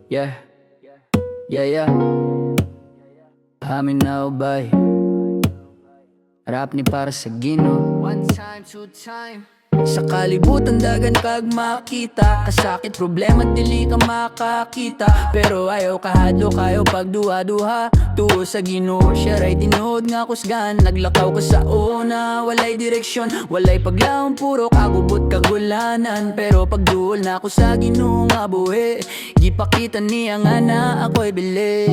Yeah, yeah. Paminaw bay. Rap ni para sa Ginoo. One time, two time. Sa kalibutan daghan kag makita. Kasakit, problema, dili ka makakita. Pero ayaw, kahadlok, ayaw pagduha-duha. Tuo sa Ginoo, siya ray tinood nga kusgan. Naglakaw ka sa sauna, walay direksyon. Walay paglaum, puro kagubot, kagul-anan. Pero pagdool nako sa Ginoo nga buhi. Gipakita Niya nga na ako'y bili.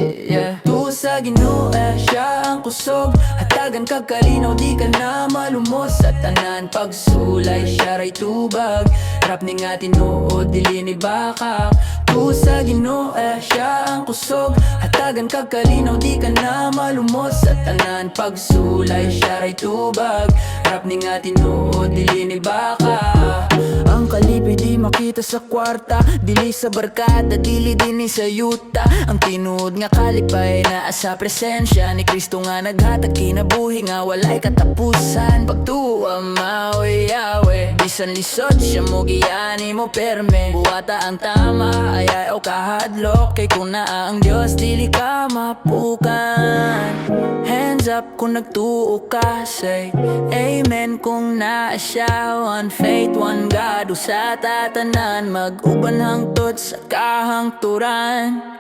Tuo sa Ginoo, siya ang kusog. Hatagan kag kalinaw, di ka na malumos. Sa tanan pagsulay, siya ray tubag. Rap ni nga tinood, dili ni bakak. Tuo sa Ginoo, siya ang kusog. Hatagan kag kalinaw, di ka na malumos. Sa tanan pagsulay, siya ray tubag. Rap ni nga tinood, dili ni bakak. Ang kalipay di makita sa kwarta, dili sa barkada, dili din sa yuta. Ang tinood nga kalipay na sa presensya ni Kristo nga naghatag kinabuhi nga walay katapusan. Pagtuwa mao'y yawe, bisan lisod siya mo giyani mo perme. Buwata ang tama, ayaw kahadlok. Kay kung naa ang Diyos, dili ka mapukan. Hands up kung nagtuo ka, say amen kung naa siya. One faith, one God, usa tatanan. Mag-uban hangtod sa kahangturan.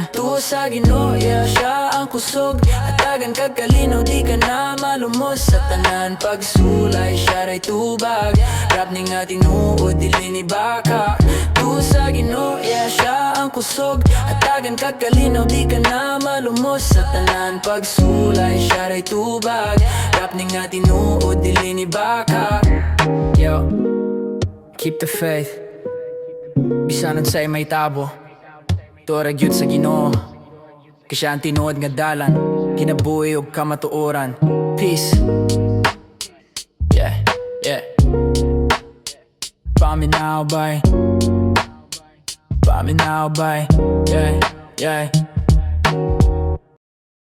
Tuo sa Ginoo, siya ang kusog. Hatagan kag kalinaw, di ka na malumos. Sa tanan pagsulay, siya ray tubag. Rap ni nga tinuod, dili ni baka. Tuo sa Ginoo, siya ang kusog. Hatagan kag kalinaw, di ka na malumos. Sa tanan pagsulay, siya ray tubag. Rap ni nga tinuod, dili ni baka. Keep the faith, bisan unsay may tabo. Turag yun sa Ginoo, kasi ang tinood nga dalan. Kinabuhi og kamatuoran. Peace. Yeah. Paminaw bay. Yeah.